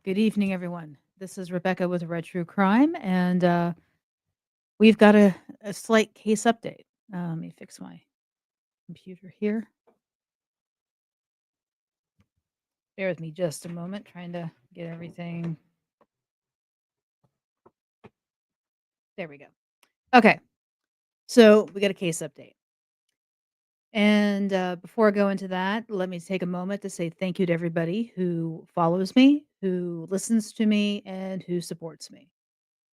Good evening, everyone. This is Rebecca with Red True Crime, and we've got a slight case update. Let me fix my computer here. Bear with me just a moment, trying to get everything. There we go. Okay, so we got a case update. And before I go into that, let me take a moment to say thank you to everybody who follows me, who listens to me, and who supports me.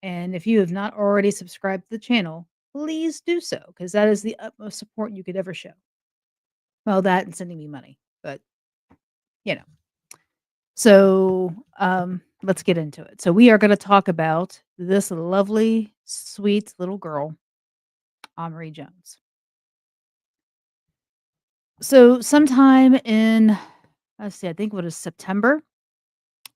And if you have not already subscribed to the channel, please do so because that is the utmost support you could ever show. Well, that and sending me money, but, you know. Let's get into it. So, we are gonna talk about this lovely, sweet little girl, Omri Jones. So, sometime in, let's see, I think what is September,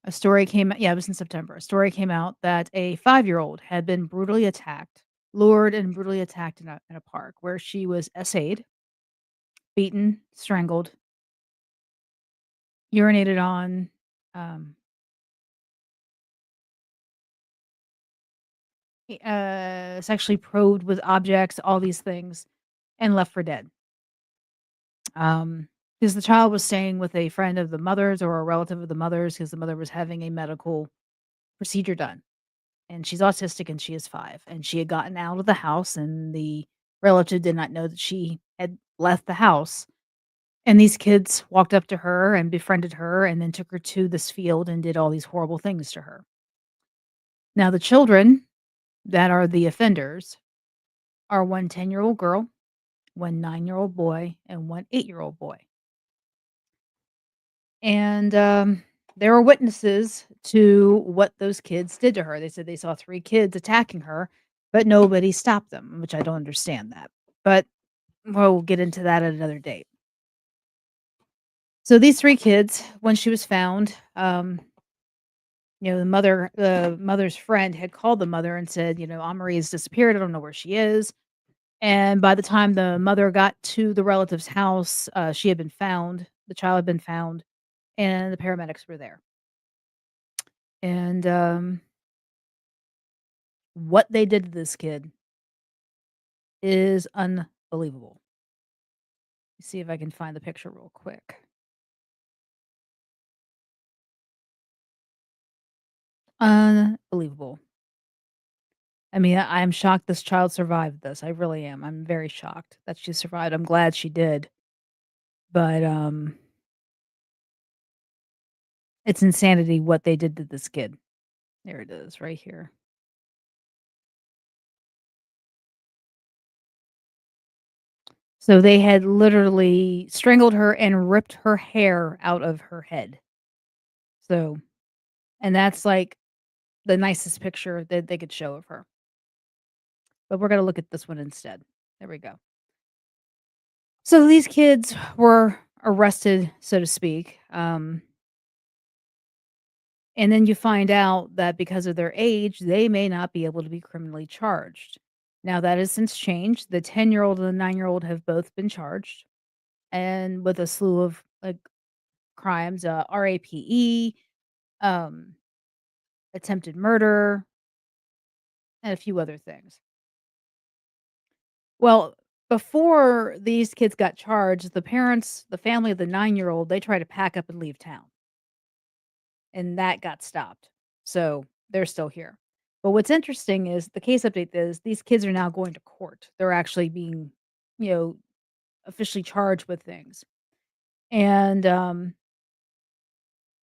a story came yeah, it was in September. A story came out that a five-year-old had been brutally attacked, lured and brutally attacked in a park where she was essayed, beaten, strangled, urinated on, um sexually probed with objects, all these things, and left for dead. Um, because the child was staying with a friend of the mother's or a relative of the mother's, because the mother was having a medical procedure done. And she's autistic and she is 5. And she had gotten out of the house, and the relative did not know that she had left the house. And these kids walked up to her and befriended her and then took her to this field and did all these horrible things to her. Now, the children that are the offenders are one 10-year-old girl, one 9-year-old boy, and one 8-year-old boy. And, there were witnesses to what those kids did to her. They said they saw 3 kids attacking her, but nobody stopped them, which I don't understand that. But we'll get into that at another date. So these 3 kids, when she was found, the mother's friend had called the mother and said, "Amarie has disappeared. I don't know where she is." And by the time the mother got to the relative's house, she had been found. The child had been found, and the paramedics were there. And what they did to this kid is unbelievable. See if I can find the picture real quick. Unbelievable. I mean, I'm shocked this child survived this. I really am. I'm very shocked that she survived. I'm glad she did. But it's insanity what they did to this kid. There it is right here. So they had literally strangled her and ripped her hair out of her head. So, and that's like the nicest picture that they could show of her. But we're gonna look at this one instead. There we go. So these kids were arrested, so to speak. And then you find out that because of their age, they may not be able to be criminally charged. Now that has since changed. The 10-year-old and the 9-year-old have both been charged and with a slew of like crimes, RAPE, um, attempted murder, and a few other things. Well, before these kids got charged, the family of the 9-year-old, they tried to pack up and leave town, and that got stopped. So, they're still here. But what's interesting is the case update is these kids are now going to court. They're actually being, you know, officially charged with things. And,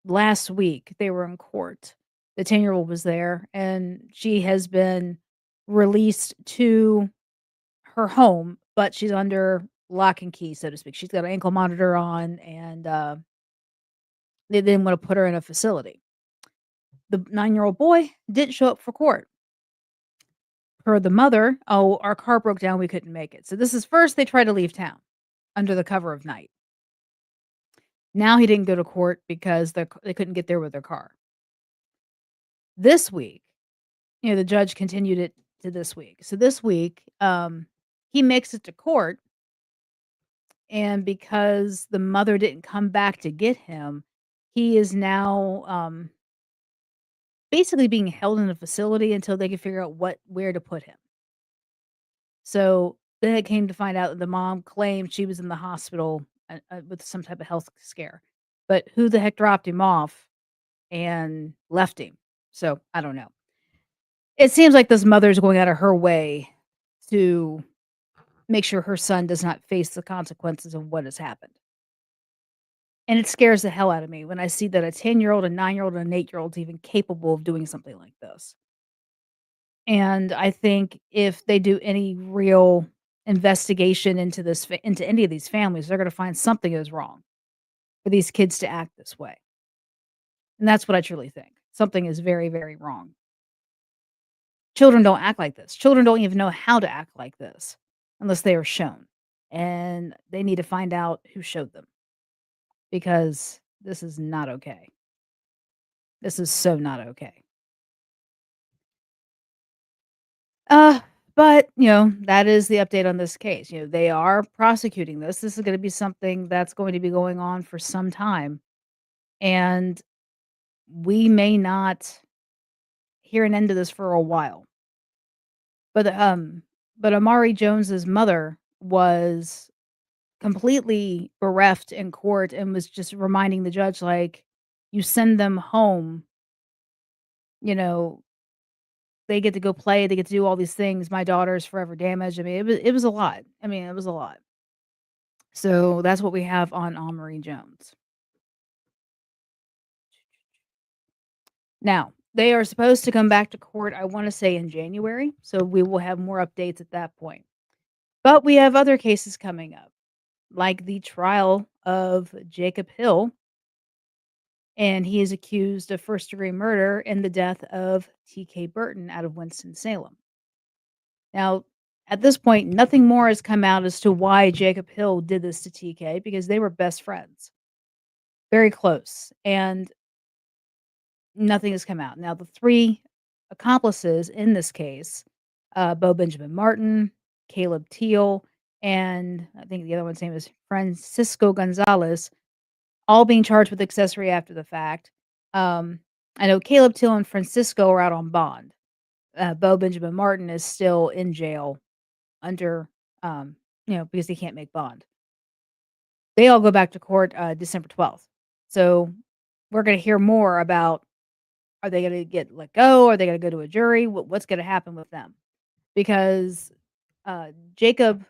last week, they were in court. The 10-year-old was there, and she has been released to her home, but she's under lock and key, so to speak. She's got an ankle monitor on, and, they didn't wanna put her in a facility. The 9-year-old boy didn't show up for court. Per the mother, "Oh, our car broke down, we couldn't make it." So this is first they tried to leave town under the cover of night. Now he didn't go to court because they couldn't get there with their car. This week, the judge continued it to this week. So this week, he makes it to court, and because the mother didn't come back to get him, he is now, basically being held in a facility until they could figure out where to put him. So, then it came to find out that the mom claimed she was in the hospital, with some type of health scare, but who the heck dropped him off and left him? So, I don't know. It seems like this mother is going out of her way to make sure her son does not face the consequences of what has happened. And it scares the hell out of me when I see that a 10-year-old, a 9-year-old, and an 8-year-old is even capable of doing something like this. And I think if they do any real investigation into into any of these families, they're gonna find something is wrong for these kids to act this way. And that's what I truly think. Something is very, very wrong. Children don't act like this. Children don't even know how to act like this unless they are shown. And they need to find out who showed them because this is not okay. This is so not okay. Uh, but, that is the update on this case. They are prosecuting this. This is gonna be something that's going to be going on for some time, and we may not hear an end to this for a while. But, Amari Jones's mother was completely bereft in court and was just reminding the judge, like, "You send them home, you know, they get to go play, they get to do all these things. My daughter is forever damaged." I mean, it was a lot. I mean, it was a lot. So, that's what we have on Omari Jones. Now, they are supposed to come back to court, I wanna say in January, so we will have more updates at that point. But we have other cases coming up, like the trial of Jacob Hill, and he is accused of first-degree murder in the death of TK Burton out of Winston-Salem. Now, at this point, nothing more has come out as to why Jacob Hill did this to TK because they were best friends, very close, and nothing has come out. Now, the 3 accomplices in this case, Bo Benjamin Martin, Caleb Teal, and I think the other one's name is Francisco Gonzalez, all being charged with accessory after the fact. Um, I know Caleb Teal and Francisco are out on bond. Bo Benjamin Martin is still in jail under, because he can't make bond. They all go back to court, December 12th. So we're gonna hear more about, are they gonna get let go? Are they gonna go to a jury? What's gonna happen with them? Because, Jacob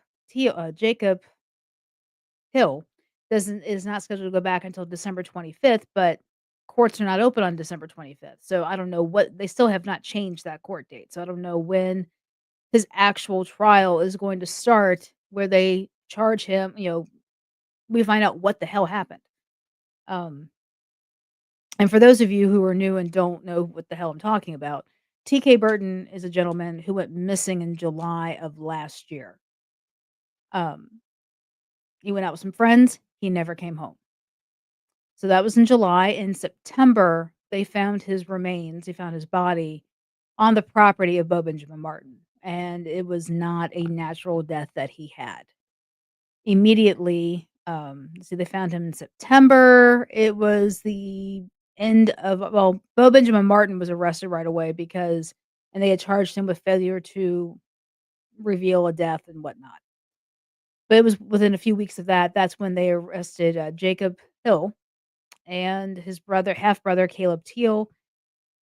Hill doesn't is not scheduled to go back until December 25th, but courts are not open on December 25th. So I don't know what they still have not changed that court date. So I don't know when his actual trial is going to start where they charge him, we find out what the hell happened. Um, and for those of you who are new and don't know what the hell I'm talking about, TK Burton is a gentleman who went missing in July of last year. Um, he went out with some friends, he never came home. So that was in July. In September, they found his remains, they found his body on the property of Bo Benjamin Martin, and it was not a natural death that he had. Immediately, they found him in September. It was the end of Bo Benjamin Martin was arrested right away because and they had charged him with failure to reveal a death and whatnot. But it was within a few weeks of that, that's when they arrested, Jacob Hill and his half brother, Caleb Teal,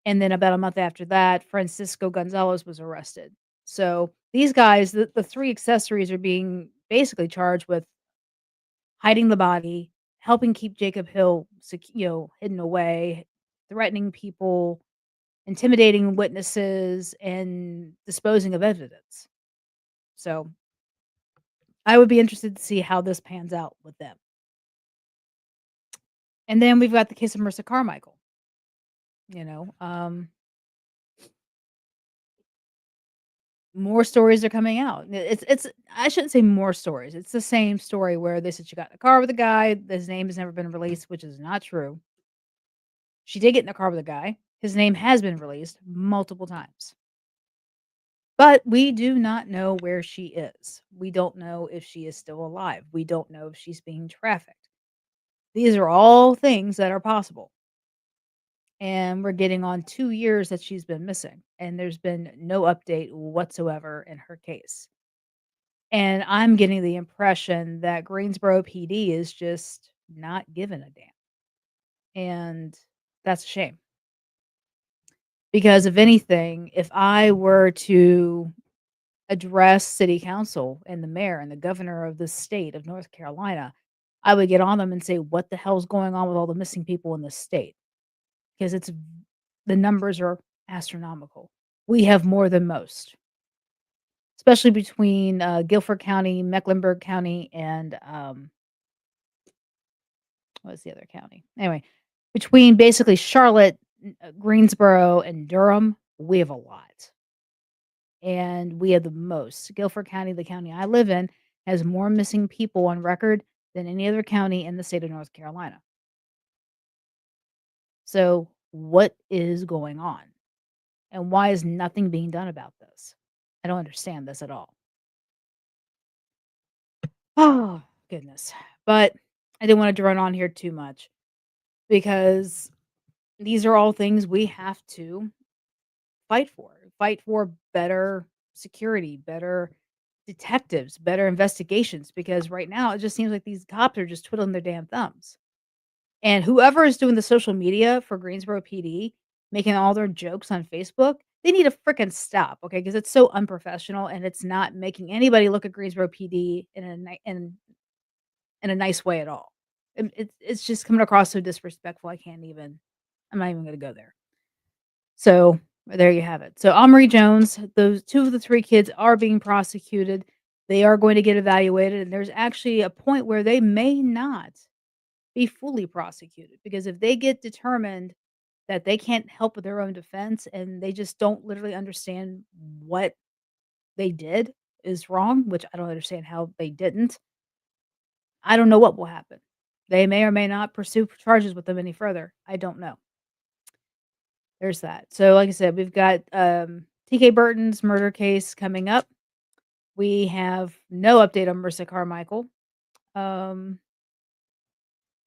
and then about a month after that, Francisco Gonzalez was arrested. So, these guys, the 3 accessories are being basically charged with hiding the body, helping keep Jacob Hill hidden away, threatening people, intimidating witnesses, and disposing of evidence. So, I would be interested to see how this pans out with them. And then we've got the case of Marissa Carmichael, you know, more stories are coming out. It's I shouldn't say more stories. It's the same story where they said she got in a car with a guy, his name has never been released, which is not true. She did get in a car with a guy. His name has been released multiple times. But we do not know where she is. We don't know if she is still alive. We don't know if she's being trafficked. These are all things that are possible. and we're getting on 2 years that she's been missing, and there's been no update whatsoever in her case. And I'm getting the impression that Greensboro PD is just not giving a damn, and that's a shame. Because if anything, if I were to address city council and the mayor and the governor of the state of North Carolina, I would get on them and say, "What the hell's going on with all the missing people in this state?" Because the numbers are astronomical. We have more than most, especially between, Guilford County, Mecklenburg County, and, what's the other county? Anyway, between basically Charlotte, Greensboro, and Durham, we have a lot, and we have the most. Guilford County, the county I live in, has more missing people on record than any other county in the state of North Carolina. So, what is going on? And why is nothing being done about this? I don't understand this at all. Oh, goodness. But I didn't want to drone on here too much because these are all things we have to fight for. Fight for better security, better detectives, better investigations, because right now it just seems like these cops are just twiddling their damn thumbs. And whoever is doing the social media for Greensboro PD, making all their jokes on Facebook, they need to fricking stop, okay? Because it's so unprofessional and it's not making anybody look at Greensboro PD in a nice way at all. It's just coming across so disrespectful. I'm not even gonna go there. So, there you have it. So, Omri Jones, those 2 of the 3 kids are being prosecuted. They are going to get evaluated, and there's actually a point where they may not be fully prosecuted, because if they get determined that they can't help with their own defense and they just don't literally understand what they did is wrong, which I don't understand how they didn't, I don't know what will happen. They may or may not pursue charges with them any further. I don't know. There's that. So, like I said, we've got, TK Burton's murder case coming up. We have no update on Marissa Carmichael. Um,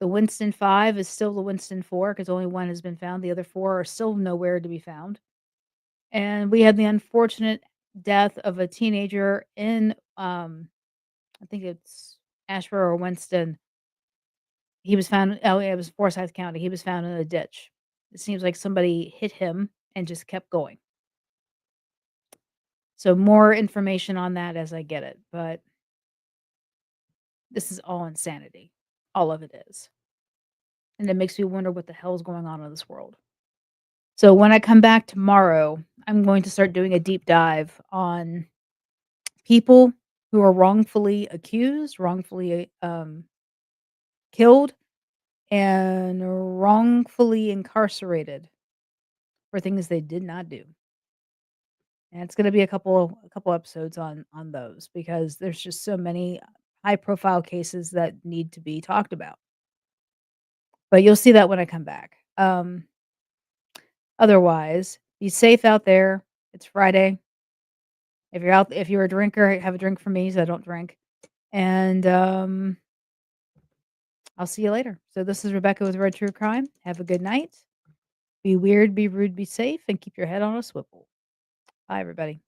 the Winston 5 is still the Winston 4 because only 1 has been found. The other 4 are still nowhere to be found. And we had the unfortunate death of a teenager in, I think it's Asheboro or Winston. He was found, oh, yeah, it was Forsyth County. He was found in a ditch. It seems like somebody hit him and just kept going. So more information on that as I get it, but this is all insanity. All of it is. And it makes me wonder what the hell is going on in this world. So when I come back tomorrow, I'm going to start doing a deep dive on people who are wrongfully accused, wrongfully killed, and wrongfully incarcerated for things they did not do. And it's gonna be a couple episodes on those because there's just so many high profile cases that need to be talked about. But you'll see that when I come back. Otherwise, be safe out there. It's Friday. If you're a drinker, have a drink for me 'cause I don't drink. And, I'll see you later. So this is Rebecca with Red True Crime. Have a good night. Be weird, be rude, be safe, and keep your head on a swivel. Bye, everybody.